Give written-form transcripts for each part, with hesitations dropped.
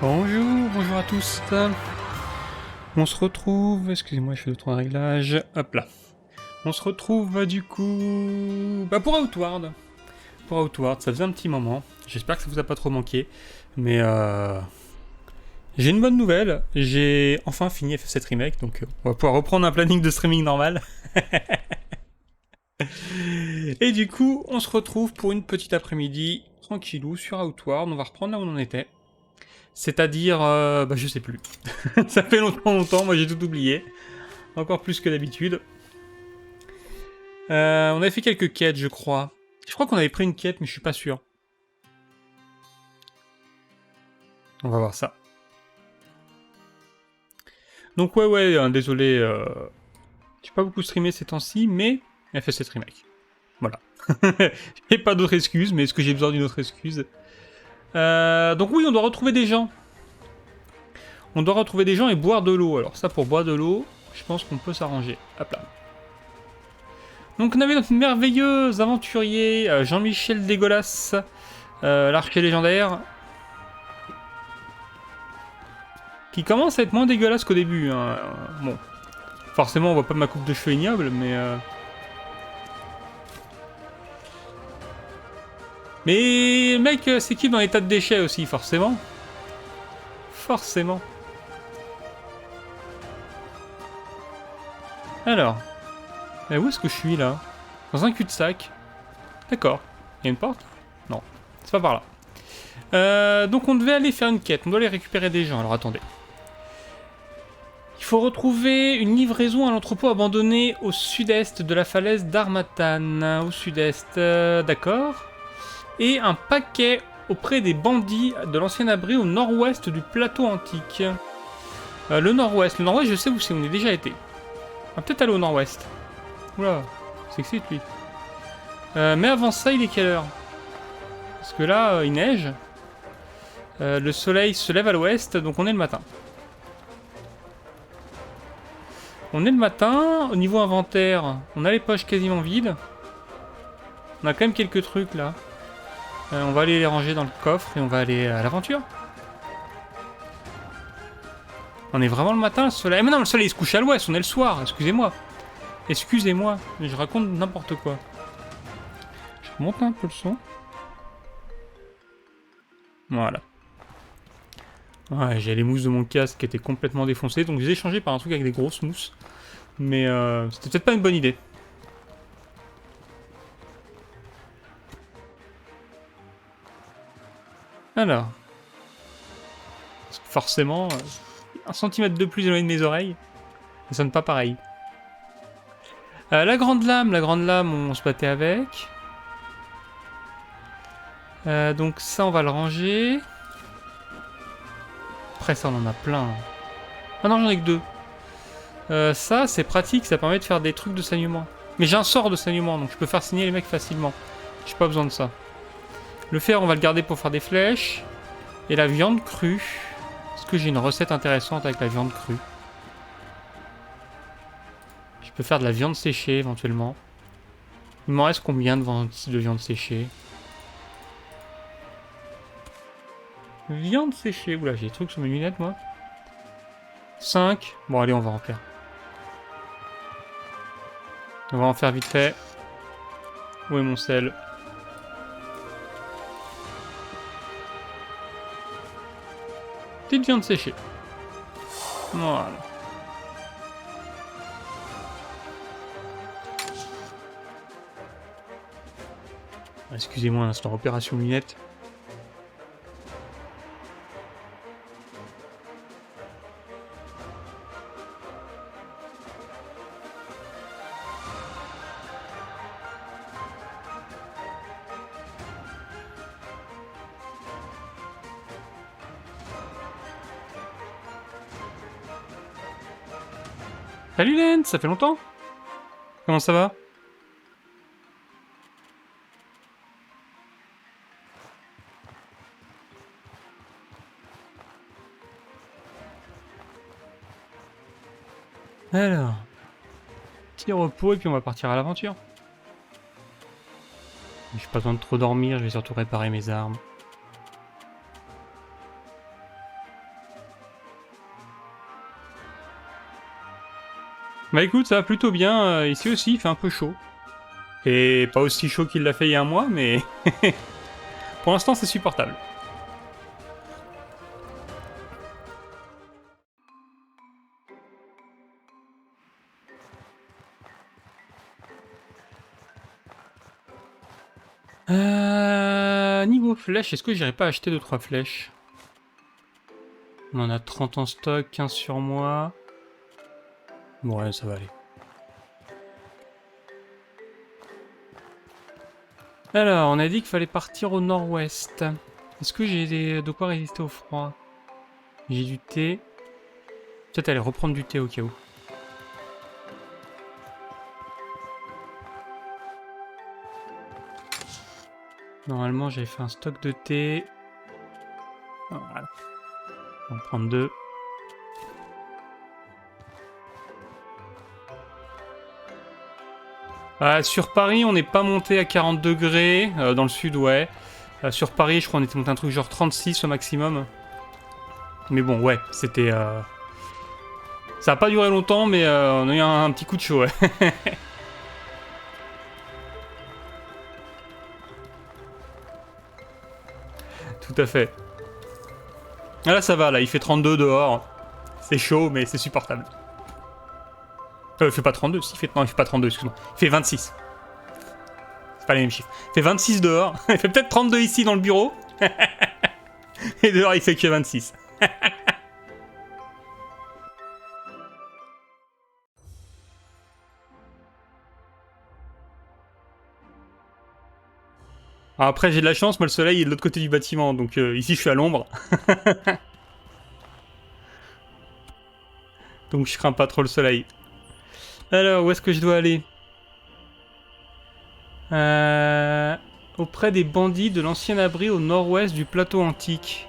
Bonjour, bonjour à tous. On se retrouve, excusez-moi, je fais 2-3 réglages. Hop là. On se retrouve du coup pour Outward. Pour Outward, ça faisait un petit moment. J'espère que ça vous a pas trop manqué. Mais j'ai une bonne nouvelle. J'ai enfin fini FF7 Remake, donc on va pouvoir reprendre un planning de streaming normal. Et du coup, on se retrouve pour une petite après-midi tranquillou sur Outward. On va reprendre là où on en était. C'est-à-dire, je sais plus. Ça fait longtemps, moi j'ai tout oublié. Encore plus que d'habitude. On avait fait quelques quêtes, je crois. Je crois qu'on avait pris une quête, mais je suis pas sûr. On va voir ça. Donc ouais, désolé. J'ai pas beaucoup streamé ces temps-ci, mais elle fait cette remake. Voilà. J'ai pas d'autre excuse, mais est-ce que j'ai besoin d'une autre excuse? Donc oui, on doit retrouver des gens. On doit retrouver des gens et boire de l'eau. Alors ça, pour boire de l'eau, je pense qu'on peut s'arranger. Hop là. Donc on avait notre merveilleux aventurier Jean-Michel Dégolas, l'archer légendaire, qui commence à être moins dégueulasse qu'au début. Hein. Bon, forcément on voit pas ma coupe de cheveux ignoble, mais... Mais le mec s'équipe dans les tas de déchets aussi, forcément. Forcément. Alors, où est-ce que je suis là? Dans un cul-de-sac. D'accord. Il y a une porte? Non, c'est pas par là. Donc on devait aller faire une quête, on doit aller récupérer des gens, alors attendez. Il faut retrouver une livraison à l'entrepôt abandonné au sud-est de la falaise d'Armatan. Au sud-est, d'accord. Et un paquet auprès des bandits de l'ancien abri au nord-ouest du plateau antique. Le nord-ouest, je sais où c'est, on y a déjà été. On va peut-être aller au nord-ouest. Oula, c'est que c'est lui. Mais avant ça, il est quelle heure? Parce que là, il neige. Le soleil se lève à l'ouest, donc on est le matin. On est le matin, au niveau inventaire, on a les poches quasiment vides. On a quand même quelques trucs là. On va aller les ranger dans le coffre et on va aller à l'aventure. On est vraiment le matin, le soleil... Mais non, le soleil il se couche à l'ouest, on est le soir, excusez-moi. Excusez-moi, mais je raconte n'importe quoi. Je remonte un peu le son. Voilà. Ouais, j'ai les mousses de mon casque qui étaient complètement défoncées, donc je les ai changées par un truc avec des grosses mousses. Mais c'était peut-être pas une bonne idée. Alors. Parce que forcément, 1 centimètre de plus éloigné de mes oreilles, ça sonne pas pareil. La grande lame, on se battait avec. Donc ça, on va le ranger. Après ça, on en a plein. Ah non, j'en ai que 2. Ça, c'est pratique, ça permet de faire des trucs de saignement. Mais j'ai un sort de saignement, donc je peux faire saigner les mecs facilement. J'ai pas besoin de ça. Le fer, on va le garder pour faire des flèches. Et la viande crue. Est-ce que j'ai une recette intéressante avec la viande crue? Je peux faire de la viande séchée, éventuellement. Il m'en reste combien de viande séchée? Viande séchée. Oula, j'ai des trucs sur mes lunettes, moi. 5. Bon, allez, on va en faire. On va en faire vite fait. Où est mon sel? Petite viande séchée. Voilà. Excusez-moi un instant, opération lunettes. Salut Lens, ça fait longtemps? Comment ça va? Alors, petit repos et puis on va partir à l'aventure. J'ai pas besoin de trop dormir, je vais surtout réparer mes armes. Bah écoute, ça va plutôt bien. Ici aussi, il fait un peu chaud. Et pas aussi chaud qu'il l'a fait il y a un mois, mais pour l'instant, c'est supportable. Niveau flèches, est-ce que j'irais pas acheter 2-3 flèches? On en a 30 en stock, 15 sur moi. Bon, ouais, ça va aller. Alors, on a dit qu'il fallait partir au nord-ouest. Est-ce que j'ai de quoi résister au froid? J'ai du thé. Peut-être aller reprendre du thé au cas où. Normalement, j'avais fait un stock de thé. Voilà. On va en prendre 2. Sur Paris, on n'est pas monté à 40 degrés. Dans le sud, ouais. Sur Paris, je crois qu'on était monté un truc genre 36 au maximum. Mais bon, ouais, c'était... Ça n'a pas duré longtemps, mais on a eu un petit coup de chaud, ouais. Tout à fait. Ah, là, ça va, là, il fait 32 dehors. C'est chaud, mais c'est supportable. Il fait pas 32, si, non, il fait pas 32, excuse-moi. Il fait 26. C'est pas les mêmes chiffres. Il fait 26 dehors. Il fait peut-être 32 ici dans le bureau. Et dehors, il fait que 26. Alors après, j'ai de la chance, moi, le soleil est de l'autre côté du bâtiment. Donc ici, je suis à l'ombre. Donc je crains pas trop le soleil. Alors, où est-ce que je dois aller? Auprès des bandits de l'ancien abri au nord-ouest du plateau antique.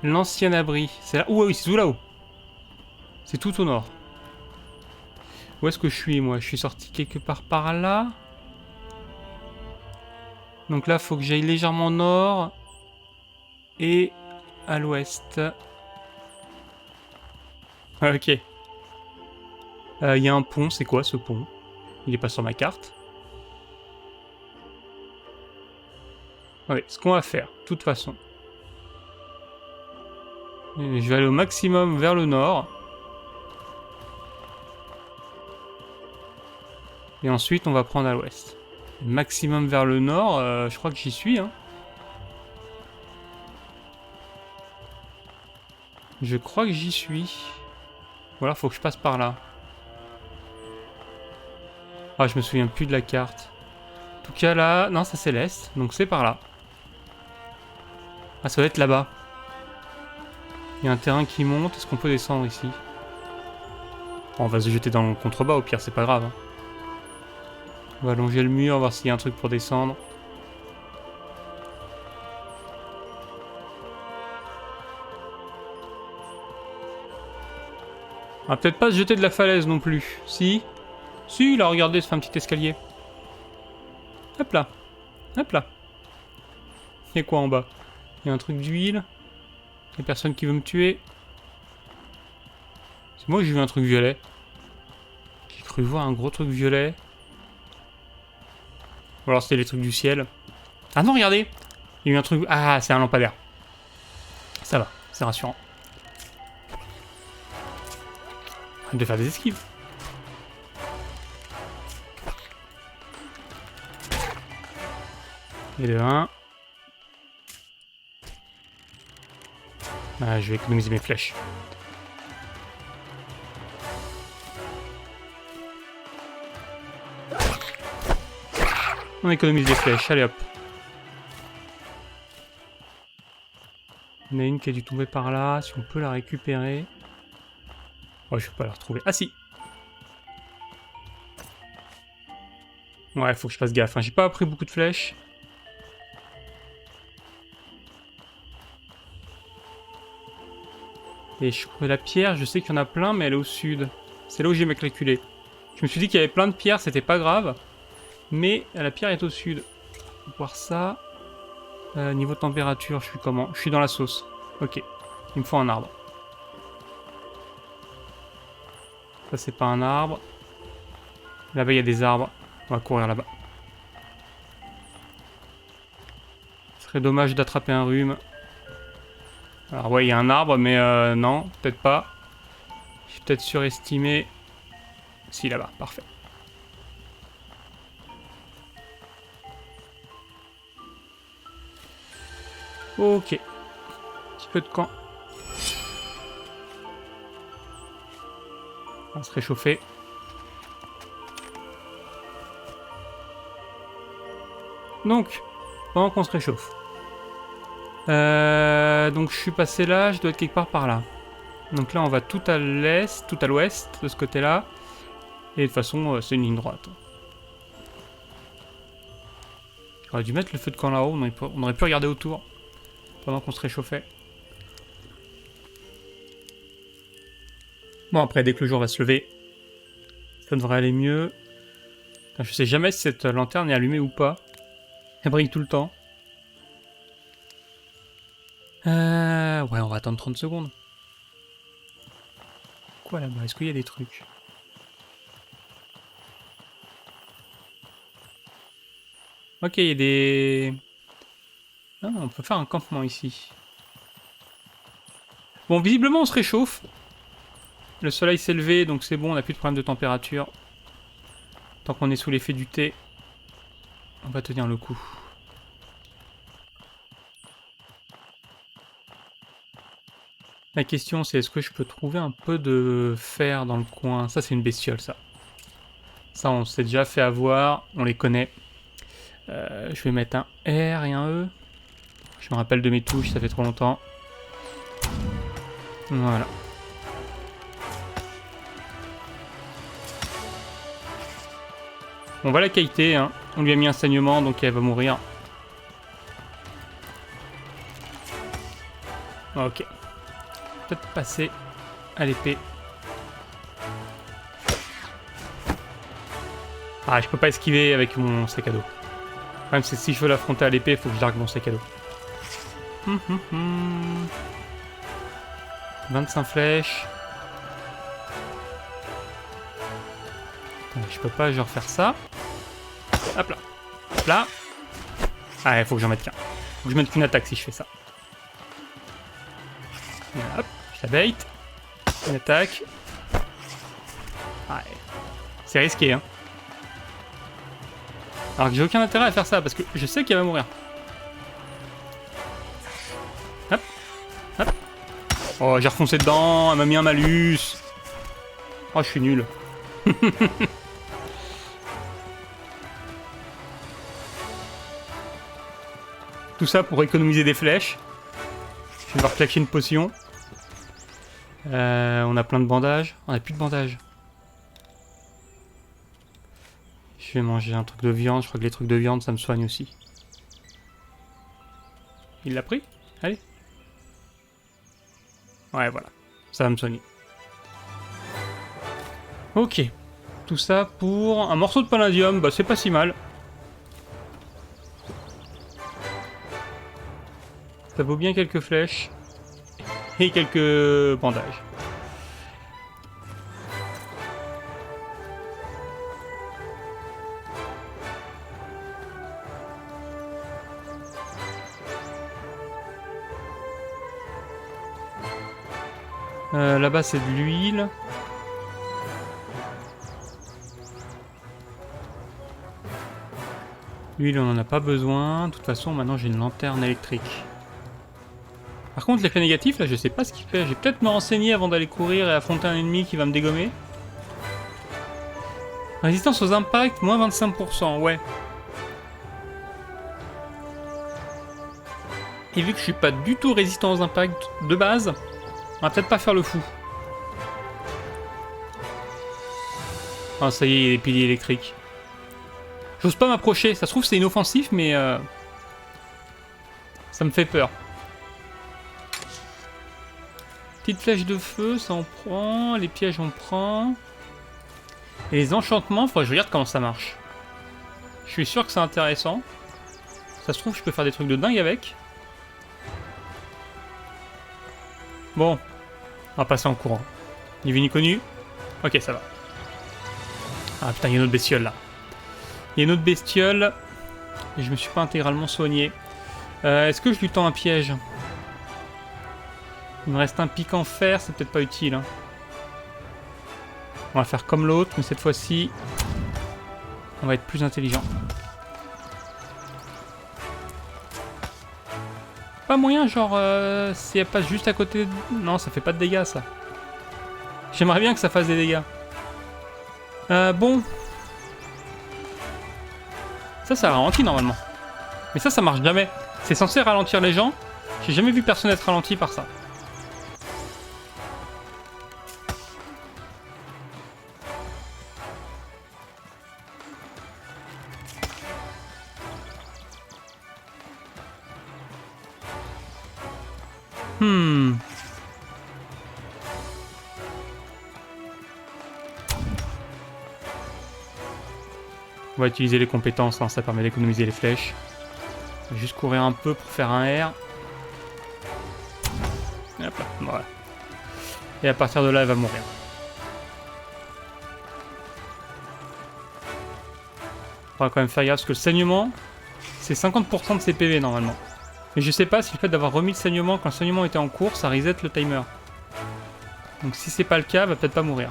L'ancien abri. C'est là. Ouh, oui, c'est tout là-haut. C'est tout au nord. Où est-ce que je suis, moi? Je suis sorti quelque part par là. Donc là, faut que j'aille légèrement au nord. Et à l'ouest. Ok. Il y a un pont. C'est quoi, ce pont? Il est pas sur ma carte. Ouais, ce qu'on va faire, de toute façon. Je vais aller au maximum vers le nord. Et ensuite, on va prendre à l'ouest. Maximum vers le nord, je crois que j'y suis. Hein. Je crois que j'y suis. Ou alors, faut que je passe par là. Ah, je me souviens plus de la carte. En tout cas, là... Non, ça c'est l'est, donc c'est par là. Ah, ça doit être là-bas. Il y a un terrain qui monte. Est-ce qu'on peut descendre ici? Bon, on va se jeter dans le contrebas, au pire, c'est pas grave. Hein. On va longer le mur, voir s'il y a un truc pour descendre. On va peut-être pas se jeter de la falaise non plus. Si? Si, là, regardez, ça fait un petit escalier. Hop là. Hop là. Il y a quoi en bas? Il y a un truc d'huile. Il y a personne qui veut me tuer. C'est moi que j'ai vu un truc violet. J'ai cru voir un gros truc violet. Ou alors c'était les trucs du ciel. Ah non, regardez! Il y a eu un truc... Ah, c'est un lampadaire. Ça va, c'est rassurant. Arrête de faire des esquives. Et de 1. Ah, je vais économiser mes flèches. On économise les flèches, allez hop. Il y en a une qui a dû tomber par là, si on peut la récupérer. Oh, je peux pas la retrouver. Ah si! Ouais, faut que je fasse gaffe. Hein. J'ai pas pris beaucoup de flèches. Et la pierre, je sais qu'il y en a plein, mais elle est au sud. C'est là où j'ai matriculé. Je me suis dit qu'il y avait plein de pierres, c'était pas grave. Mais la pierre est au sud. On va voir ça. Niveau température, je suis comment? Je suis dans la sauce. Ok. Il me faut un arbre. Ça, c'est pas un arbre. Là-bas, il y a des arbres. On va courir là-bas. Ce serait dommage d'attraper un rhume. Alors ouais, il y a un arbre, mais non, peut-être pas. J'ai peut-être surestimé. Si, là-bas, parfait. Ok. Petit peu de camp. On va se réchauffer. Donc, pendant qu'on se réchauffe. Donc je suis passé là, je dois être quelque part par là. Donc là on va tout à l'est, tout à l'ouest de ce côté-là. Et de toute façon c'est une ligne droite. J'aurais dû mettre le feu de camp là-haut, on aurait pu regarder autour pendant qu'on se réchauffait. Bon après dès que le jour va se lever, ça devrait aller mieux. Enfin, je sais jamais si cette lanterne est allumée ou pas. Elle brille tout le temps. Ouais, on va attendre 30 secondes. Quoi là-bas? Est-ce qu'il y a des trucs? Ok, il y a des... Ah, on peut faire un campement ici. Bon, visiblement on se réchauffe. Le soleil s'est levé, donc c'est bon, on n'a plus de problème de température. Tant qu'on est sous l'effet du thé, on va tenir le coup. La question c'est est-ce que je peux trouver un peu de fer dans le coin? Ça c'est une bestiole ça. Ça on s'est déjà fait avoir, on les connaît. Je vais mettre un R et un E. Je me rappelle de mes touches, ça fait trop longtemps. Voilà. On va la kiter, hein. On lui a mis un saignement donc elle va mourir. Ok. Peut-être passer à l'épée. Ah, je peux pas esquiver avec mon sac à dos. Le problème c'est que si je veux l'affronter à l'épée, il faut que je largue mon sac à dos. 25 flèches. Je peux pas genre faire ça. Hop là. Hop là. Ah, il faut que j'en mette qu'un. Faut que je mette qu'une attaque si je fais ça. Hop, je la bait. Une attaque. Ouais. C'est risqué, hein. Alors que j'ai aucun intérêt à faire ça, parce que je sais qu'elle va mourir. Hop. Hop. Oh, j'ai refoncé dedans, elle m'a mis un malus. Oh, je suis nul. Tout ça pour économiser des flèches. Je vais devoir claquer une potion. On a plein de bandages. On a plus de bandages. Je vais manger un truc de viande. Je crois que les trucs de viande, ça me soigne aussi. Il l'a pris? Allez. Ouais, voilà. Ça va me soigner. Ok. Tout ça pour un morceau de palladium. Bah, c'est pas si mal. Ça vaut bien quelques flèches. Et quelques bandages. Là-bas, c'est de l'huile. L'huile, on n'en a pas besoin. De toute façon, maintenant, j'ai une lanterne électrique. Par contre, l'effet négatif, là, je sais pas ce qu'il fait. Je vais peut-être me renseigner avant d'aller courir et affronter un ennemi qui va me dégommer. Résistance aux impacts, moins 25%, ouais. Et vu que je suis pas du tout résistant aux impacts de base, on va peut-être pas faire le fou. Ah, ça y est, il y a des piliers électriques. J'ose pas m'approcher, ça se trouve c'est inoffensif, mais ça me fait peur. Petite flèche de feu, ça en prend. Les pièges, on prend. Et les enchantements, faudrait que je regarde comment ça marche. Je suis sûr que c'est intéressant. Ça se trouve, je peux faire des trucs de dingue avec. Bon, on va passer en courant. Ni vu ni connu. Ok, ça va. Ah putain, il y a une autre bestiole là. Il y a une autre bestiole. Et je me suis pas intégralement soigné. Est-ce que je lui tends un piège? Il me reste un pic en fer, c'est peut-être pas utile. Hein. On va faire comme l'autre, mais cette fois-ci, on va être plus intelligent. Pas moyen, genre, si elle passe juste à côté... Non, ça fait pas de dégâts, ça. J'aimerais bien que ça fasse des dégâts. Bon. Ça ralentit normalement. Mais ça marche jamais. C'est censé ralentir les gens. J'ai jamais vu personne être ralenti par ça. On va utiliser les compétences, hein, ça permet d'économiser les flèches. On va juste courir un peu pour faire un R. Et hop là, voilà. Et à partir de là, elle va mourir. On va quand même faire gaffe parce que le saignement, c'est 50% de ses PV normalement. Mais je sais pas si le fait d'avoir remis le saignement quand le saignement était en cours, ça reset le timer. Donc si c'est pas le cas, elle va peut-être pas mourir.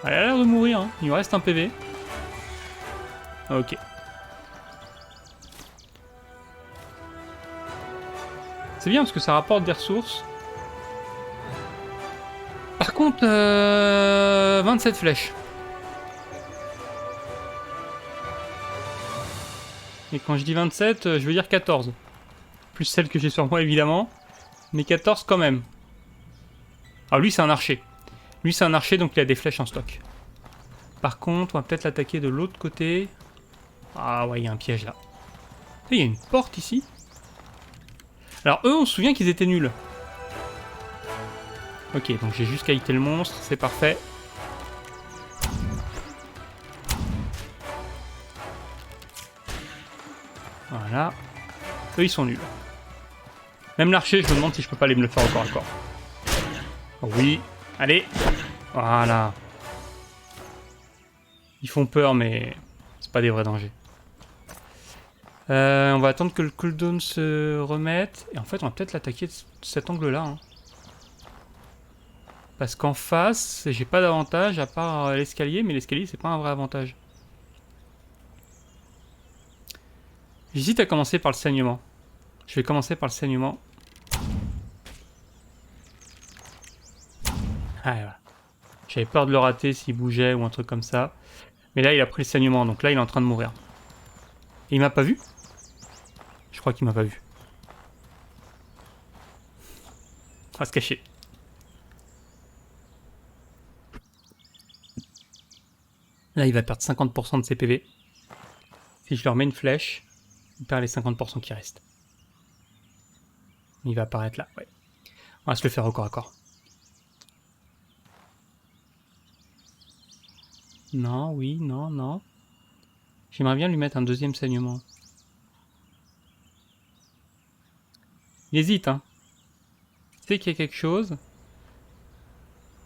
Elle a l'air de mourir, hein. Il lui reste un PV. Ok. C'est bien parce que ça rapporte des ressources. Par contre, 27 flèches. Et quand je dis 27, je veux dire 14. Plus celle que j'ai sur moi évidemment. Mais 14 quand même. Alors lui c'est un archer. Lui c'est un archer donc il a des flèches en stock. Par contre on va peut-être l'attaquer de l'autre côté. Ah ouais il y a un piège là. Il y a une porte ici. Alors eux on se souvient qu'ils étaient nuls. Ok donc j'ai juste qualité le monstre, c'est parfait. Voilà. Eux ils sont nuls. Même l'archer je me demande si je peux pas aller me le faire encore à corps. Oh, oui. Allez. Voilà. Ils font peur, mais c'est pas des vrais dangers. On va attendre que le cooldown se remette. Et en fait, on va peut-être l'attaquer de cet angle-là. Hein. Parce qu'en face, j'ai pas d'avantage à part l'escalier, mais l'escalier, c'est pas un vrai avantage. J'hésite à commencer par le saignement. Je vais commencer par le saignement. Ah, voilà. J'avais peur de le rater s'il bougeait ou un truc comme ça. Mais là, il a pris le saignement, donc là, il est en train de mourir. Et il m'a pas vu? Je crois qu'il m'a pas vu. On va se cacher. Là, il va perdre 50% de ses PV. Si je leur mets une flèche, il perd les 50% qui restent. Il va apparaître là, ouais. On va se le faire au corps à corps. Non, oui, non, non. J'aimerais bien lui mettre un deuxième saignement. Il hésite, hein. Il sait qu'il y a quelque chose.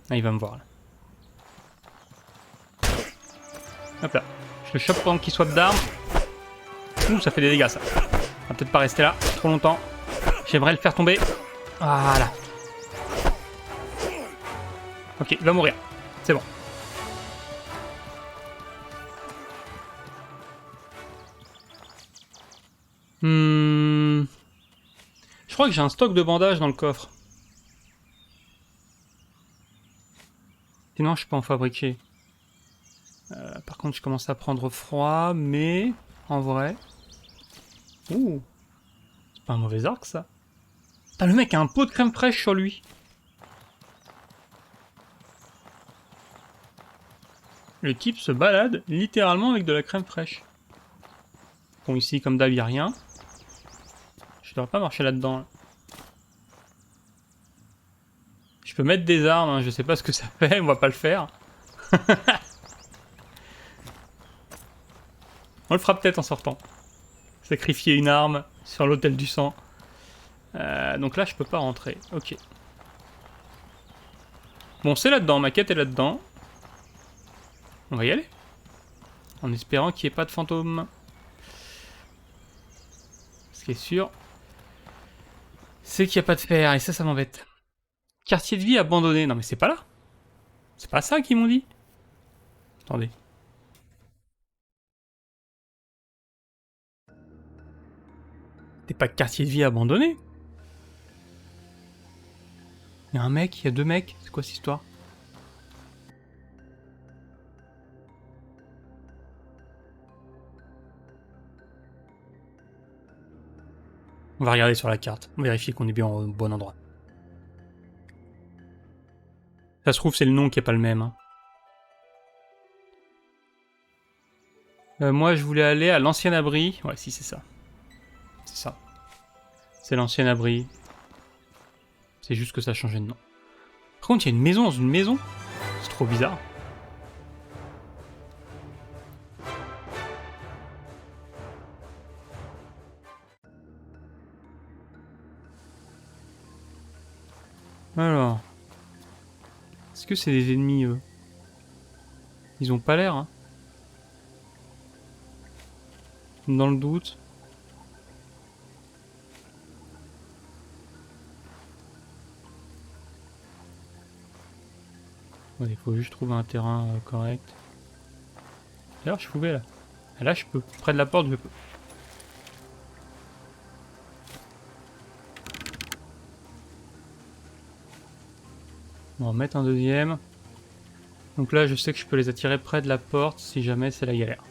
Ah, il va me voir, là. Hop là. Je le chope pendant qu'il swap d'armes. Ouh, ça fait des dégâts, ça. On va peut-être pas rester là trop longtemps. J'aimerais le faire tomber. Voilà. Ok, il va mourir. C'est bon. Je crois que j'ai un stock de bandages dans le coffre. Sinon, je peux en fabriquer. Par contre, je commence à prendre froid, mais en vrai... Ouh, c'est pas un mauvais arc, ça. Putain, le mec a un pot de crème fraîche sur lui. Le type se balade littéralement avec de la crème fraîche. Bon, ici, comme d'hab, il n'y a rien. Je devrais pas marcher là-dedans. Là. Je peux mettre des armes, hein, je sais pas ce que ça fait, on va pas le faire. On le fera peut-être en sortant. Sacrifier une arme sur l'autel du sang. Donc là, je peux pas rentrer. Ok. Bon, c'est là-dedans. Ma quête est là-dedans. On va y aller. En espérant qu'il n'y ait pas de fantômes. Ce qui est sûr, c'est qu'il n'y a pas de fer. Et ça m'embête. Quartier de vie abandonné. Non, mais c'est pas là. C'est pas ça qu'ils m'ont dit. Attendez. T'es pas quartier de vie abandonné? Il y a un mec, il y a deux mecs. C'est quoi cette histoire? On va regarder sur la carte. On va vérifier qu'on est bien au bon endroit. Ça se trouve, c'est le nom qui est pas le même. Hein. Moi, je voulais aller à l'ancien abri. Ouais, si, c'est ça. C'est ça. C'est l'ancien abri. C'est juste que ça a changé de nom. Par contre, il y a une maison dans une maison. C'est trop bizarre. Alors. Est-ce que c'est des ennemis, eux? Ils ont pas l'air, hein. Dans le doute. Ouais, il faut juste trouver un terrain correct. D'ailleurs, je pouvais là. Et là, je peux. Près de la porte, je peux. On va en mettre un deuxième. Donc là, je sais que je peux les attirer près de la porte si jamais c'est la galère.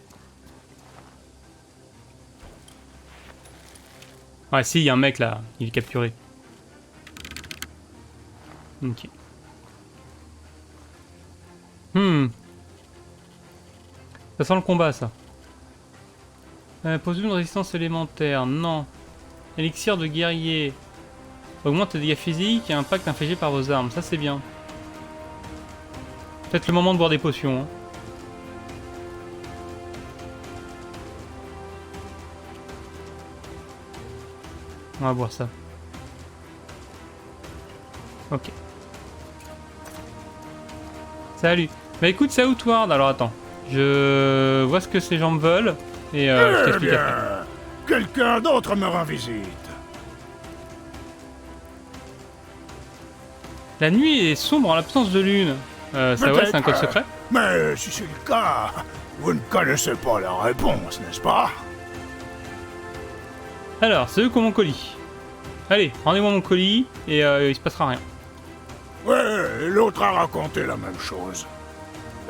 Ouais, si, il y a un mec là. Il est capturé. Ok. Ça sent le combat, ça. Pose une résistance élémentaire. Non. Élixir de guerrier. Augmente les dégâts physiques et impact infligé par vos armes. Ça, c'est bien. Peut-être le moment de boire des potions. Hein. On va boire ça. Ok. Salut. Bah écoute, c'est Outward. Alors attends. Je vois ce que ces gens veulent. Et je t'explique après. Quelqu'un d'autre me rend visite. La nuit est sombre en l'absence de lune. Ça ouais, c'est un code secret. Mais si c'est le cas, vous ne connaissez pas la réponse, n'est-ce pas? Alors, c'est eux qui ont mon colis. Allez, rendez-moi mon colis et il se passera rien. Ouais, l'autre a raconté la même chose.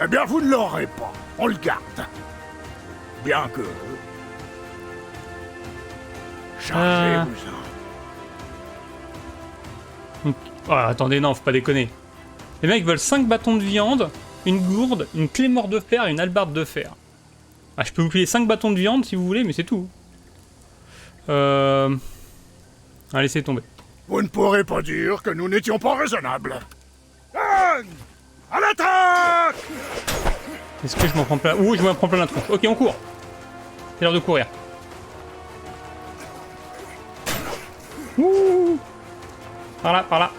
Eh bien, vous ne l'aurez pas. On le garde. Bien que... Chargez-vous-en. Oh, attendez, non, faut pas déconner. Les mecs veulent 5 bâtons de viande, une gourde, une clé mort de fer et une hallebarde de fer. Ah, je peux vous payer 5 bâtons de viande si vous voulez, mais c'est tout. Ah, laissez tomber. Vous ne pourrez pas dire que nous n'étions pas raisonnables. Dan, à l'attaque! Est-ce que je m'en prends plein... Ouh, je m'en prends plein la tronche. Ok, on court. C'est l'heure de courir. Ouh! Par là, par là.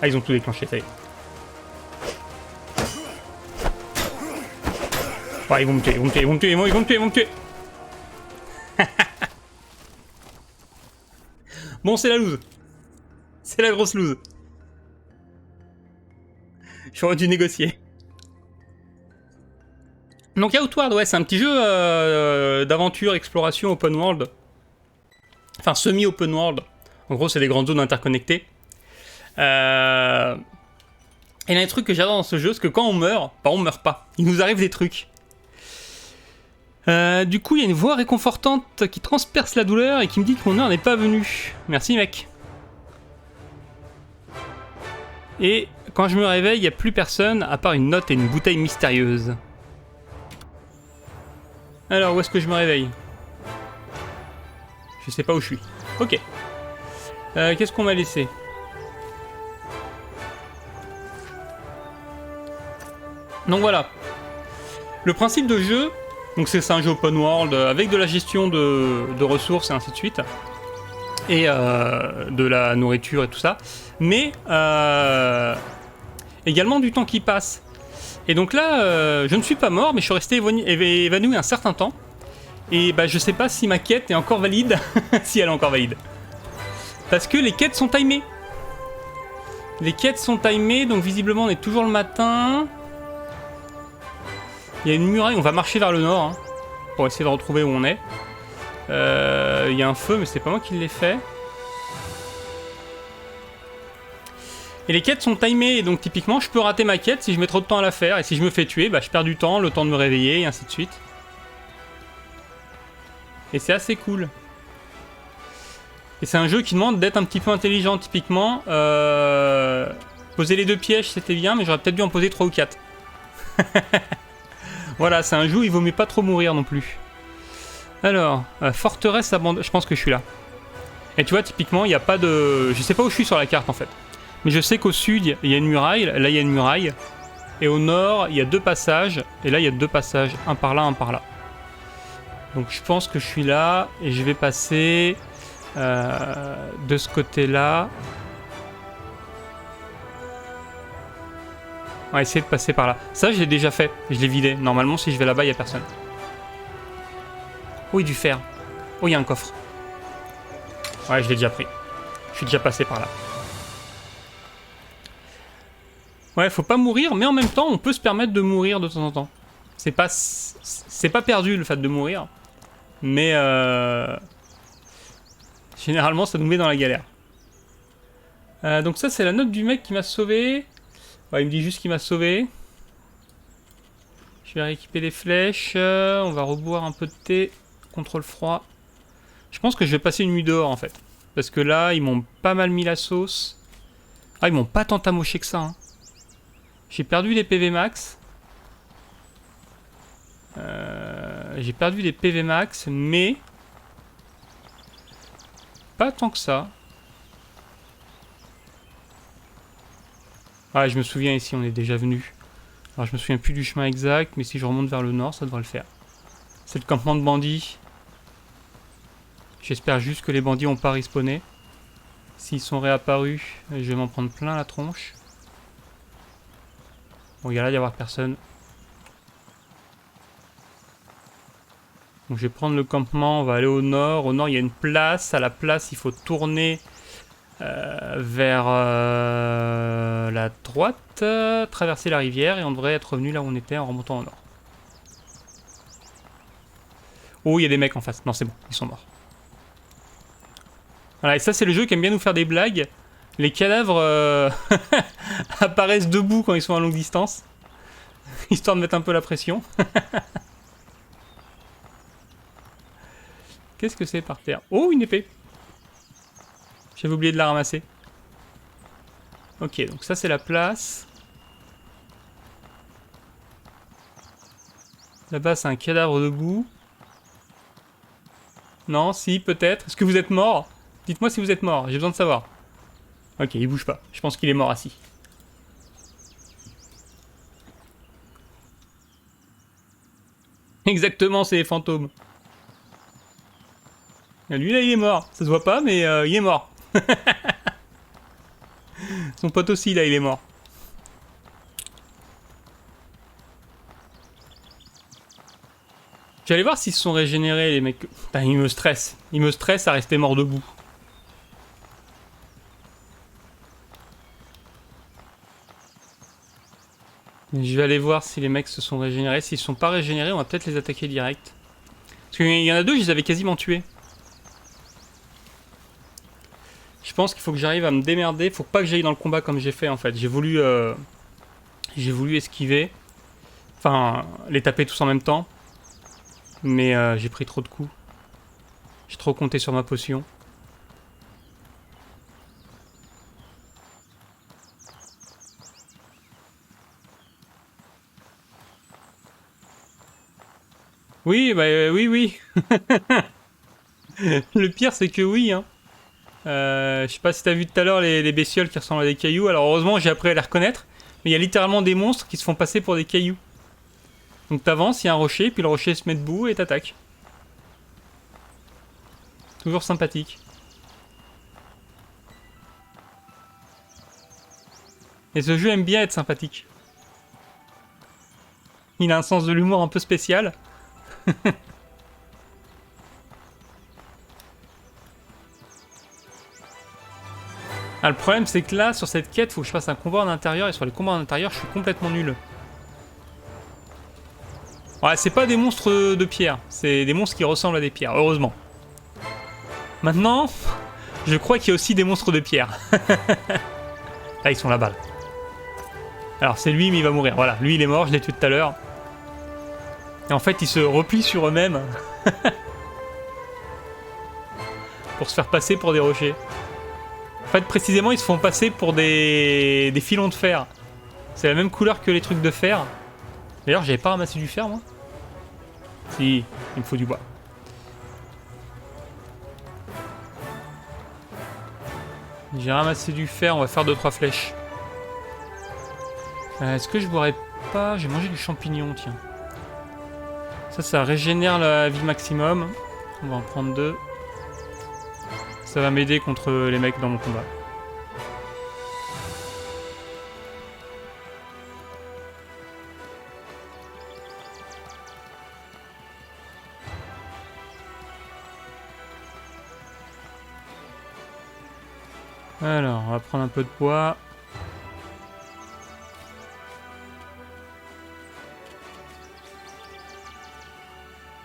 Ah, ils ont tout déclenché, ça y est. Ouais, ils vont me tuer, ils vont me tuer, ils vont me tuer, ils vont me tuer, ils vont me tuer. Bon, c'est la loose. C'est la grosse loose. J'aurais dû négocier. Donc Outward, ouais, c'est un petit jeu d'aventure, exploration, open world. Enfin, semi-open world. En gros, c'est des grandes zones interconnectées. Et il y a un truc que j'adore dans ce jeu, c'est que quand on meurt, bah on meurt pas. Il nous arrive des trucs. Du coup, il y a une voix réconfortante qui transperce la douleur et qui me dit que mon heure n'est pas venue. Merci, mec. Et quand je me réveille, il n'y a plus personne à part une note et une bouteille mystérieuse. Alors, où est-ce que je me réveille? Je sais pas où je suis. Ok. Qu'est-ce qu'on m'a laissé? Donc voilà. Le principe de jeu, donc c'est un jeu open world avec de la gestion de ressources et ainsi de suite. et de la nourriture et tout ça, mais également du temps qui passe. Et donc là, je ne suis pas mort, mais je suis resté évanoui un certain temps. Et bah, je sais pas si ma quête est encore valide, si elle est encore valide. Parce que les quêtes sont timées. Les quêtes sont timées, donc visiblement on est toujours le matin. Il y a une muraille, on va marcher vers le nord, hein, pour essayer de retrouver où on est. Il y a un feu, mais c'est pas moi qui l'ai fait. Et les quêtes sont timées, et donc typiquement je peux rater ma quête si je mets trop de temps à la faire. Et si je me fais tuer, bah, je perds du temps, le temps de me réveiller, et ainsi de suite. Et c'est assez cool. Et c'est un jeu qui demande d'être un petit peu intelligent, typiquement. Poser les 2 pièges, c'était bien, mais j'aurais peut-être dû en poser 3 ou 4. Voilà, c'est un jeu où il vaut mieux pas trop mourir non plus. Alors, forteresse abandonnée. Je pense que je suis là. Et tu vois, typiquement, il n'y a pas de... Je sais pas où je suis sur la carte, en fait. Mais je sais qu'au sud, il y a une muraille. Là, il y a une muraille. Et au nord, il y a 2 passages. Et là, il y a 2 passages. Un par là, un par là. Donc, je pense que je suis là. Et je vais passer... de ce côté-là. On va essayer de passer par là. Ça, je l'ai déjà fait. Je l'ai vidé. Normalement, si je vais là-bas, il n'y a personne. Oh, il y a du fer. Oh, il y a un coffre. Ouais, je l'ai déjà pris. Je suis déjà passé par là. Ouais, faut pas mourir, mais en même temps, on peut se permettre de mourir de temps en temps. C'est pas perdu, le fait de mourir. Mais généralement, ça nous met dans la galère. Donc ça, c'est la note du mec qui m'a sauvé. Ouais, il me dit juste qu'il m'a sauvé. Je vais rééquiper les flèches. On va reboire un peu de thé. Contrôle froid. Je pense que je vais passer une nuit dehors, en fait. Parce que là, ils m'ont pas mal mis la sauce. Ah, ils m'ont pas tant amoché que ça. Hein. J'ai perdu les PV max. J'ai perdu les PV max, mais... pas tant que ça. Ah, je me souviens ici, on est déjà venu. Alors, je me souviens plus du chemin exact, mais si je remonte vers le nord, ça devrait le faire. C'est le campement de bandits. J'espère juste que les bandits n'ont pas respawné. S'ils sont réapparus, je vais m'en prendre plein la tronche. Bon, il y a là d'y avoir personne. Donc je vais prendre le campement, on va aller au nord. Au nord, il y a une place. À la place, il faut tourner vers la droite, traverser la rivière, et on devrait être revenu là où on était en remontant au nord. Oh, il y a des mecs en face. Non, c'est bon, ils sont morts. Voilà, et ça, c'est le jeu qui aime bien nous faire des blagues. Les cadavres apparaissent debout quand ils sont à longue distance. Histoire de mettre un peu la pression. Qu'est-ce que c'est par terre? Oh, une épée. J'avais oublié de la ramasser. Ok, donc ça, c'est la place. Là-bas, c'est un cadavre debout. Non, si, peut-être. Est-ce que vous êtes mort? Dites-moi si vous êtes mort, j'ai besoin de savoir. Ok, il bouge pas. Je pense qu'il est mort assis. Exactement, c'est les fantômes. Lui là, il est mort. Ça se voit pas, mais il est mort. Son pote aussi, là, il est mort. J'allais voir s'ils se sont régénérés, les mecs. Putain, ils me stressent. Ils me stressent à rester mort debout. Je vais aller voir si les mecs se sont régénérés. S'ils ne sont pas régénérés, on va peut-être les attaquer direct. Parce qu'il y en a 2, je les avais quasiment tués. Je pense qu'il faut que j'arrive à me démerder. Faut pas que j'aille dans le combat comme j'ai fait en fait. J'ai voulu esquiver. Enfin, les taper tous en même temps. Mais j'ai pris trop de coups. J'ai trop compté sur ma potion. Oui, bah oui. Le pire, c'est que oui, hein. Je sais pas si t'as vu tout à l'heure les bestioles qui ressemblent à des cailloux. Alors heureusement, j'ai appris à les reconnaître. Mais il y a littéralement des monstres qui se font passer pour des cailloux. Donc t'avances, il y a un rocher, puis le rocher se met debout et t'attaques. Toujours sympathique. Et ce jeu aime bien être sympathique. Il a un sens de l'humour un peu spécial. Ah, le problème, c'est que là, sur cette quête, faut que je fasse un combat en intérieur. Et sur les combats en intérieur, je suis complètement nul. Ouais, c'est pas des monstres de pierre. C'est des monstres qui ressemblent à des pierres, heureusement. Maintenant, je crois qu'il y a aussi des monstres de pierre. Là, ils sont là-bas. Alors, c'est lui, mais il va mourir. Voilà, lui, il est mort. Je l'ai tué tout à l'heure. Et en fait, ils se replient sur eux-mêmes. Pour se faire passer pour des rochers. En fait, précisément, ils se font passer pour des filons de fer. C'est la même couleur que les trucs de fer. D'ailleurs, j'avais pas ramassé du fer, moi. Si, il me faut du bois. J'ai ramassé du fer, on va faire 2-3 flèches. Est-ce que je boirais pas... J'ai mangé du champignon, tiens. Ça régénère la vie maximum. On va en prendre 2. Ça va m'aider contre les mecs dans mon combat. Alors, on va prendre un peu de bois.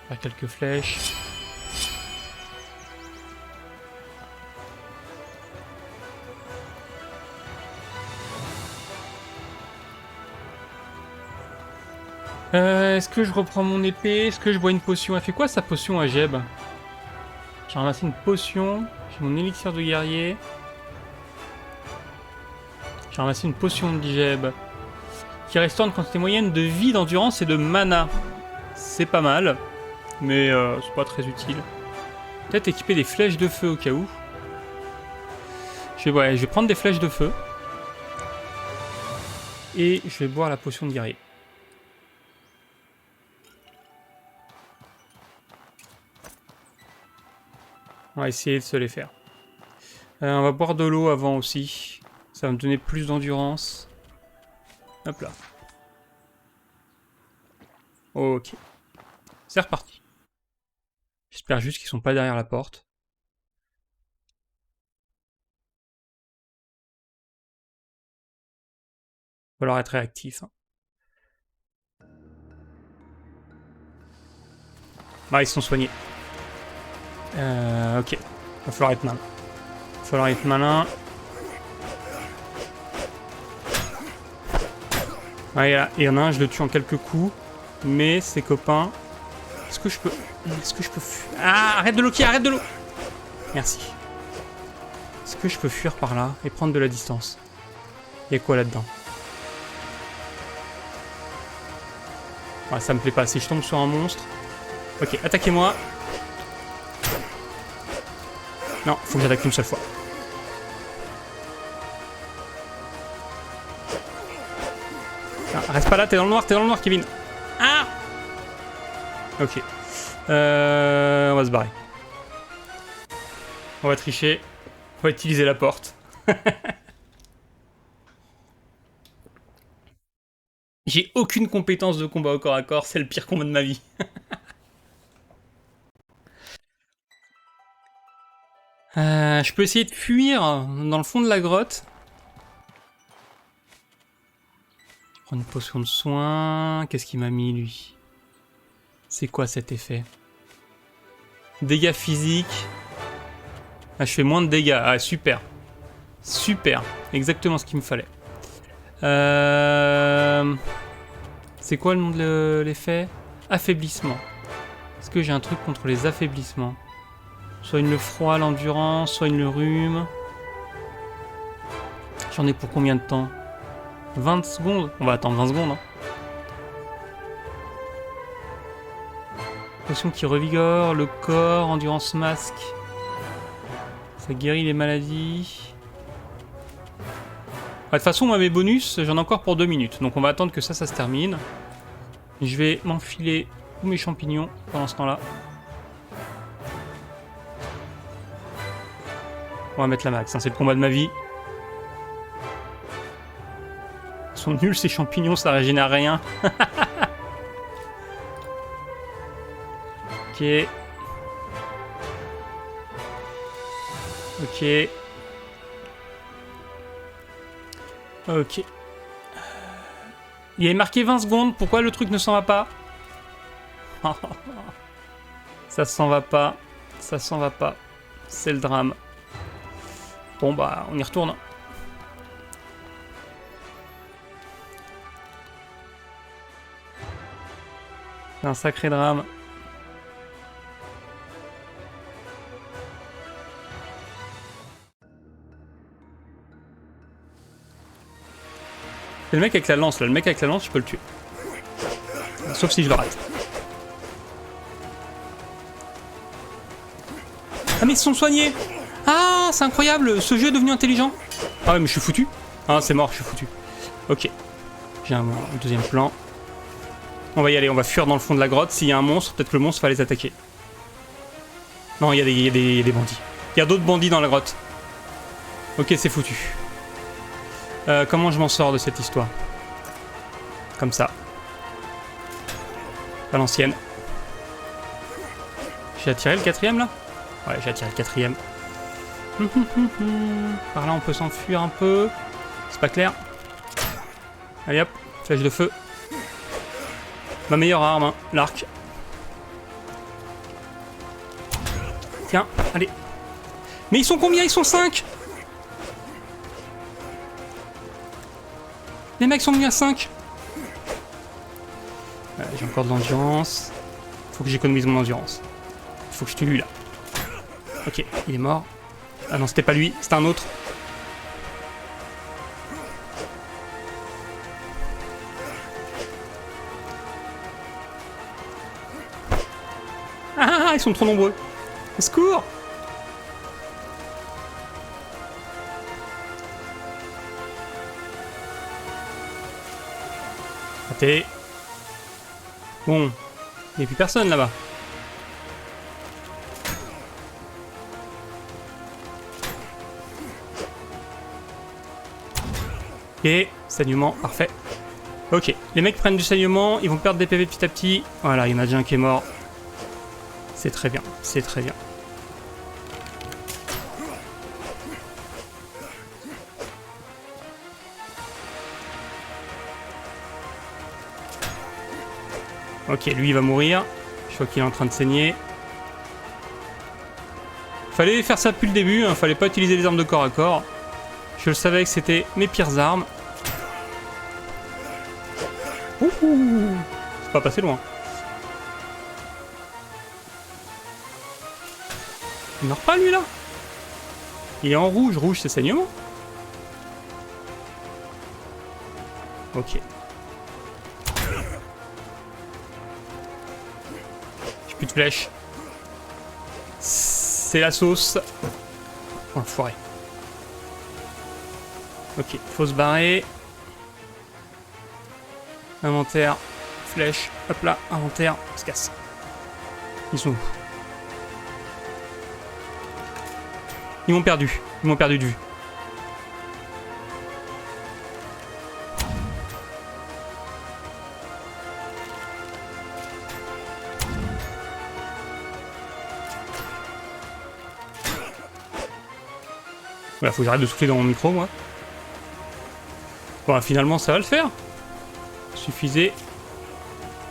Faire quelques flèches. Est-ce que je reprends mon épée? Est-ce que je bois une potion? Elle fait quoi sa potion à Jeb? J'ai ramassé une potion. J'ai mon élixir de guerrier. J'ai ramassé une potion de Jeb. Qui restaure une quantité moyenne de vie, d'endurance et de mana. C'est pas mal. Mais c'est pas très utile. Peut-être équiper des flèches de feu au cas où. Je vais prendre des flèches de feu. Et je vais boire la potion de guerrier. On va essayer de se les faire. On va boire de l'eau avant aussi. Ça va me donner plus d'endurance. Hop là. Ok. C'est reparti. J'espère juste qu'ils sont pas derrière la porte. Il va falloir être réactif. Hein. Ah, ils sont soignés. Ok. Va falloir être malin. Va falloir être malin. Ouais, il y en a un, je le tue en quelques coups. Mais ses copains... Est-ce que je peux... fuir? Ah, arrête de loquer, arrête de l'eau. Merci. Est-ce que je peux fuir par là et prendre de la distance? Il y a quoi là-dedans? Ouais, ça me plaît pas. Si je tombe sur un monstre... Ok, attaquez-moi. Non, faut que j'attaque une seule fois. Ah, reste pas là, t'es dans le noir, Kevin. Ah! Ok. On va se barrer. On va tricher. On va utiliser la porte. J'ai aucune compétence de combat au corps à corps, c'est le pire combat de ma vie. Je peux essayer de fuir dans le fond de la grotte. Je prends une potion de soin. Qu'est-ce qu'il m'a mis, lui? C'est quoi cet effet? Dégâts physiques. Ah, je fais moins de dégâts. Ah, super. Super. Exactement ce qu'il me fallait. C'est quoi le nom de l'effet? Affaiblissement. Est-ce que j'ai un truc contre les affaiblissements? Soit le froid, l'endurance, soit le rhume. J'en ai pour combien de temps? 20 secondes? On va attendre 20 secondes. Hein. Potion qui revigore le corps, endurance masque. Ça guérit les maladies. De toute façon, moi, mes bonus, j'en ai encore pour 2 minutes. Donc on va attendre que ça se termine. Je vais m'enfiler tous mes champignons pendant ce temps-là. On va mettre la max, hein, c'est le combat de ma vie. sont nuls ces champignons, ça régénère rien. Ok. Ok. Ok. Il est marqué 20 secondes, pourquoi le truc ne s'en va pas? Ça s'en va pas. Ça s'en va pas. C'est le drame. Bon bah, on y retourne. C'est un sacré drame. C'est le mec avec la lance là, le mec avec la lance je peux le tuer. Sauf si je le rate. Ah mais ils se sont soignés. Ah c'est incroyable, ce jeu est devenu intelligent. Ah ouais mais je suis foutu. Ah c'est mort, je suis foutu. Ok. J'ai un deuxième plan. On va y aller, on va fuir dans le fond de la grotte. S'il y a un monstre, peut-être que le monstre va les attaquer. Non, il y a des bandits. Il y a d'autres bandits dans la grotte. Ok, c'est foutu. Comment je m'en sors de cette histoire? Comme ça. À l'ancienne. J'ai attiré le quatrième là? Ouais, j'ai attiré le quatrième. Par là, on peut s'enfuir un peu. C'est pas clair. Allez hop, flèche de feu. Ma meilleure arme, hein, l'arc. Tiens, allez. Mais ils sont combien? Ils sont 5. Les mecs sont mis à 5. J'ai encore de l'endurance. Faut que j'économise mon endurance. Faut que je tue lui là. Ok, il est mort. Ah non, c'était pas lui, c'était un autre. Ah, ils sont trop nombreux. Au secours! Raté. Bon, il n'y a plus personne là-bas. Ok, saignement, parfait. Ok, les mecs prennent du saignement, ils vont perdre des PV petit à petit. Voilà, il y en a déjà un qui est mort. C'est très bien, c'est très bien. Ok, lui il va mourir. Je vois qu'il est en train de saigner. Fallait faire ça depuis le début, hein. Fallait pas utiliser les armes de corps à corps. Je le savais que c'était mes pires armes. Ouh, c'est pas passé loin. Il meurt pas lui là? Il est en rouge, rouge c'est saignement. Ok. J'ai plus de flèches. C'est la sauce. Oh l'enfoiré. Ok, faut se barrer. Inventaire, flèche, hop là, inventaire, on se casse. Ils sont où? Ils m'ont perdu de vue. Voilà, faut que j'arrête de souffler dans mon micro, moi. Bon, finalement, ça va le faire. Suffisait.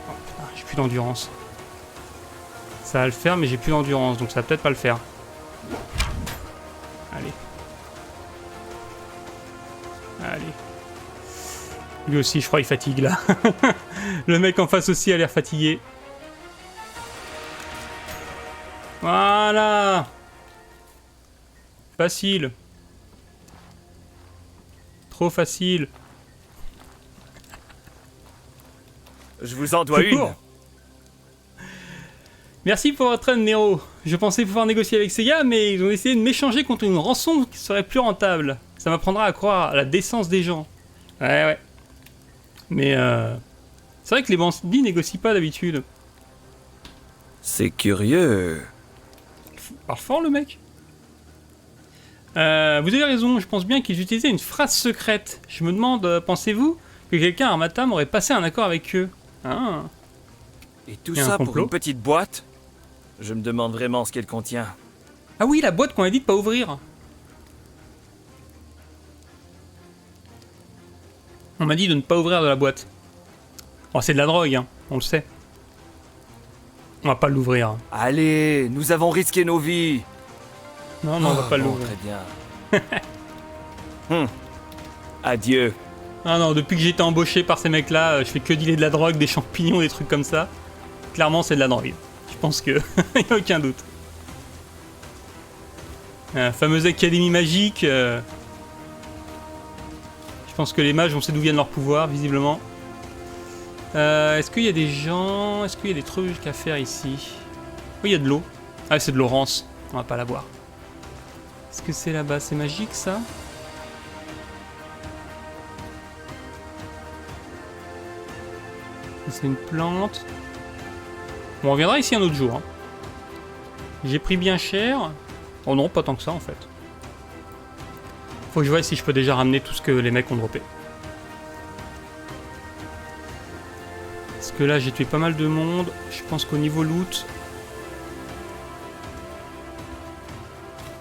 Oh, putain, j'ai plus d'endurance. Ça va le faire, mais j'ai plus d'endurance, donc ça va peut-être pas le faire. Allez. Allez. Lui aussi, je crois, il fatigue, là. Le mec en face aussi a l'air fatigué. Voilà. Facile. Trop facile. Je vous en dois une. Merci pour votre aide, Nero. Je pensais pouvoir négocier avec ces gars, mais ils ont essayé de m'échanger contre une rançon qui serait plus rentable. Ça m'apprendra à croire à la décence des gens. Ouais. Mais c'est vrai que les bandits négocient pas d'habitude. C'est curieux. Il parle fort, le mec. Vous avez raison, je pense bien qu'ils utilisaient une phrase secrète. Je me demande, pensez-vous que quelqu'un à Armatam aurait passé un accord avec eux. Ah. Et tout Il y a un ça pour complot. une petite boîte? Je me demande vraiment ce qu'elle contient. Ah oui, la boîte qu'on a dit de pas ouvrir. On m'a dit de ne pas ouvrir de la boîte. Oh, c'est de la drogue, hein, on le sait. On va pas l'ouvrir. Allez, nous avons risqué nos vies. Non, non, on va pas bon, l'ouvrir. très bien. Adieu. Ah non, depuis que j'ai été embauché par ces mecs-là, je fais que dealer de la drogue, des champignons, des trucs comme ça. Clairement, c'est de la drogue. Je pense que y a aucun doute. La fameuse académie magique. Je pense que les mages, on sait d'où viennent leurs pouvoirs, visiblement. Est-ce qu'il y a des gens... Est-ce qu'il y a des trucs à faire ici? Oui, il y a de l'eau. Ah, c'est de l'eau rance. On va pas la boire. Est-ce que c'est là-bas? C'est magique, ça? C'est une plante. Bon, on reviendra ici un autre jour. Hein. J'ai pris bien cher. Oh non, pas tant que ça, en fait. Faut que je vois si je peux déjà ramener tout ce que les mecs ont droppé. Parce que là, j'ai tué pas mal de monde. Je pense qu'au niveau loot...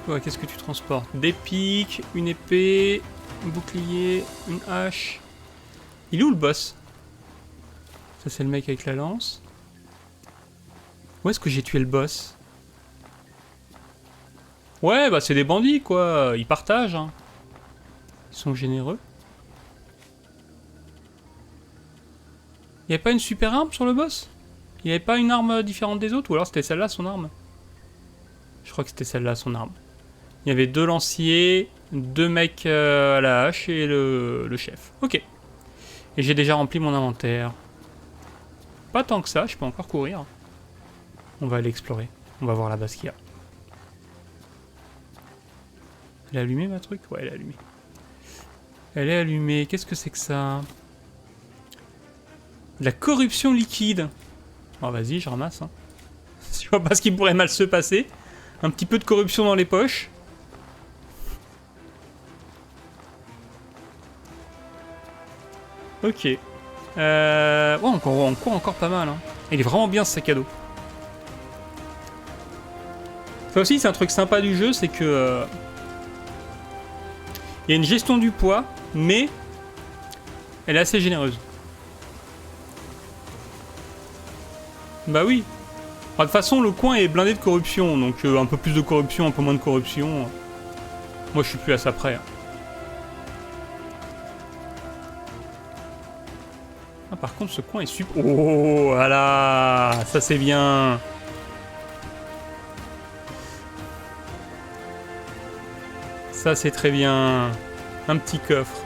Ouais, qu'est-ce que tu transportes? Des pics, une épée, un bouclier, une hache. Il est où le boss? Ça, c'est le mec avec la lance. Où est-ce que j'ai tué le boss? Ouais, bah c'est des bandits, quoi. Ils partagent, hein. Ils sont généreux. Il n'y avait pas une super arme sur le boss? Il n'y avait pas une arme différente des autres? Ou alors c'était celle-là son arme? Je crois que c'était celle-là son arme. Il y avait 2 lanciers, 2 mecs à la hache et le chef. Ok. Et j'ai déjà rempli mon inventaire. Pas tant que ça, je peux encore courir. On va aller explorer. On va voir là-bas ce qu'il y a. Elle est allumée ma truc? Ouais, elle est allumée. Elle est allumée. Qu'est-ce que c'est que ça? De la corruption liquide. Oh vas-y, je ramasse. Hein. Je vois pas ce qui pourrait mal se passer. Un petit peu de corruption dans les poches. Ok. Ouais, on court encore pas mal. Hein. Il est vraiment bien ce sac à dos. Ça aussi, c'est un truc sympa du jeu, c'est que... il y a une gestion du poids, mais... elle est assez généreuse. Bah oui. Alors, de toute façon, le coin est blindé de corruption, donc un peu plus de corruption, un peu moins de corruption. Moi, je suis plus à ça près. Hein. Ah, par contre, ce coin est super... Oh, voilà. Ça, c'est bien. Ça, c'est très bien. Un petit coffre.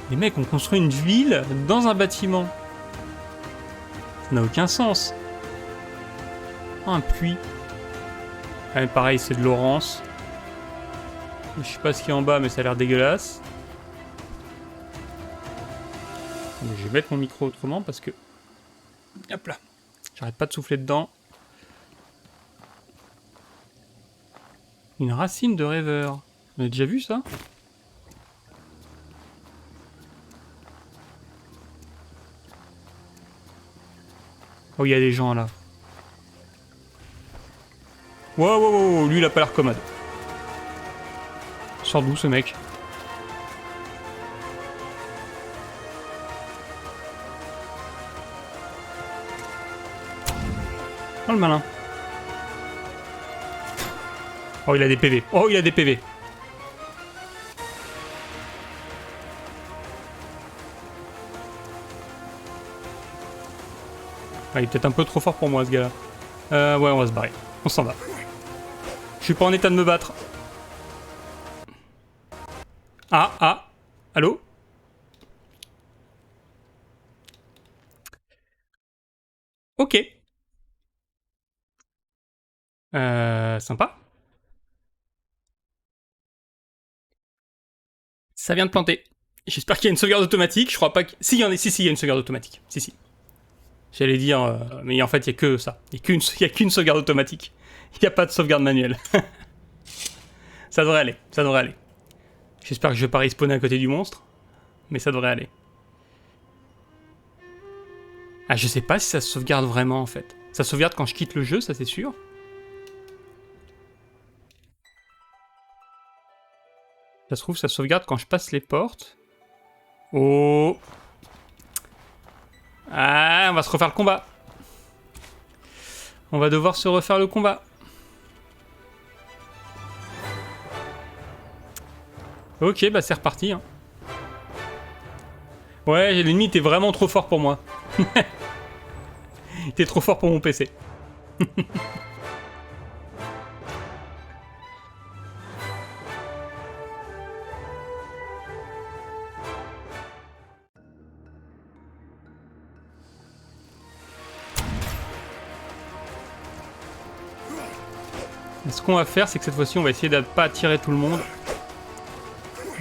Les mecs ont construit une ville dans un bâtiment. Ça n'a aucun sens. Oh, un puits. Ah, pareil, c'est de l'orance. Je sais pas ce qu'il y a en bas, mais ça a l'air dégueulasse. Mais je vais mettre mon micro autrement parce que... hop là. J'arrête pas de souffler dedans. Une racine de rêveur. On a déjà vu ça? Oh, il y a des gens là. Wow, wow, wow, lui il a pas l'air commode. Sort d'où ce mec? Oh le malin. Oh il a des PV. Oh il a des PV. Ah, il est peut-être un peu trop fort pour moi ce gars là. Ouais on va se barrer. On s'en va. Je suis pas en état de me battre. Ah. Allô? Ok. Sympa. Ça vient de planter. J'espère qu'il y a une sauvegarde automatique. Je crois pas que... Si, il y en a... Si, il y a une sauvegarde automatique. Si. J'allais dire... Mais en fait, il y a que ça. Il y a qu'une sauvegarde automatique. Il n'y a pas de sauvegarde manuelle. Ça devrait aller, ça devrait aller. J'espère que je vais pas respawner à côté du monstre. Mais ça devrait aller. Ah, je sais pas si ça se sauvegarde vraiment, en fait. Ça sauvegarde quand je quitte le jeu, ça c'est sûr. Ça se trouve, ça sauvegarde quand je passe les portes. Oh! Ah, on va se refaire le combat. On va devoir se refaire le combat. Ok, bah c'est reparti. Hein. Ouais, l'ennemi était vraiment trop fort pour moi. Il était trop fort pour mon PC. Ce qu'on va faire, c'est que cette fois-ci, on va essayer de ne pas attirer tout le monde.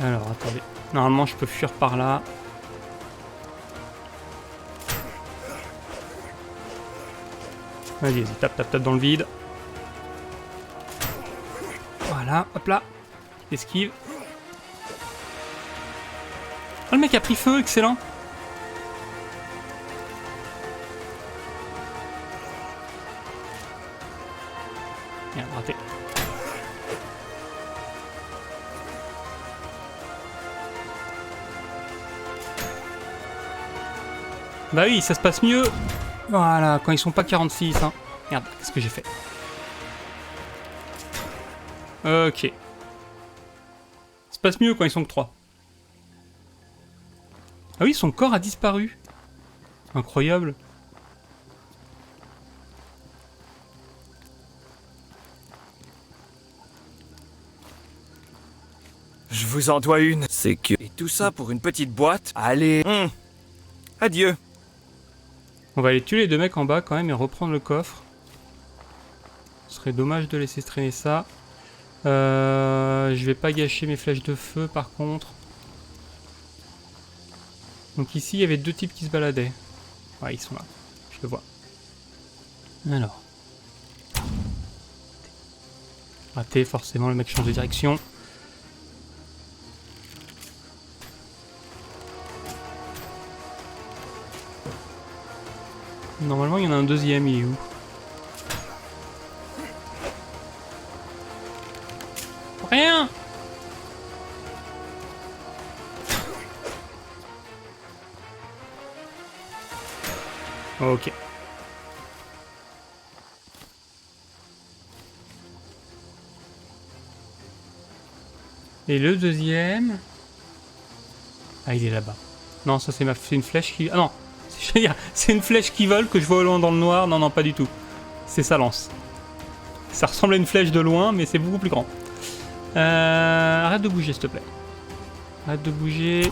Alors, attendez. Normalement, je peux fuir par là. Vas-y, tape, tape, tape dans le vide. Voilà, hop là. Esquive. Oh, le mec a pris feu, excellent. Merde, raté. Bah oui, ça se passe mieux. Voilà, quand ils sont pas 46, hein. Merde, qu'est-ce que j'ai fait? Ok. Ça se passe mieux quand ils sont que 3. Ah oui, son corps a disparu. Incroyable. Je vous en dois une. C'est que... Et tout ça pour une petite boîte? Allez. Adieu. On va aller tuer les deux mecs en bas quand même et reprendre le coffre. Ce serait dommage de laisser traîner ça. Je vais pas gâcher mes flèches de feu par contre. Donc ici il y avait deux types qui se baladaient. Ouais, ils sont là. Je le vois. Alors. Raté, forcément le mec change de direction. Normalement il y en a un deuxième, il est où? Rien! Ok. Et le deuxième... Ah, il est là-bas. Non, ça c'est une flèche qui... Ah non! C'est une flèche qui vole que je vois au loin dans le noir. Non, non, pas du tout. C'est sa lance. Ça ressemble à une flèche de loin, mais c'est beaucoup plus grand. Arrête de bouger, s'il te plaît. Arrête de bouger.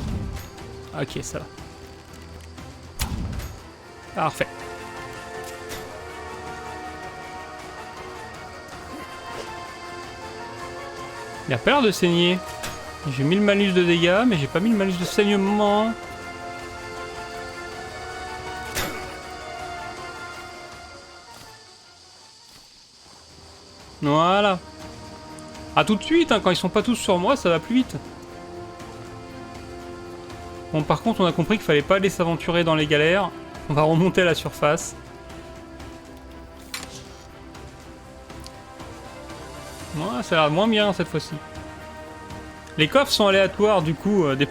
Ok, ça va. Parfait. Il a pas l'air de saigner. J'ai mis le malus de dégâts, mais j'ai pas mis le malus de saignement. Voilà. Ah, tout de suite, hein, quand ils sont pas tous sur moi, ça va plus vite. Bon, par contre, on a compris qu'il fallait pas aller s'aventurer dans les galères. On va remonter à la surface. Ouais, ça a l'air moins bien cette fois-ci. Les coffres sont aléatoires, du coup, des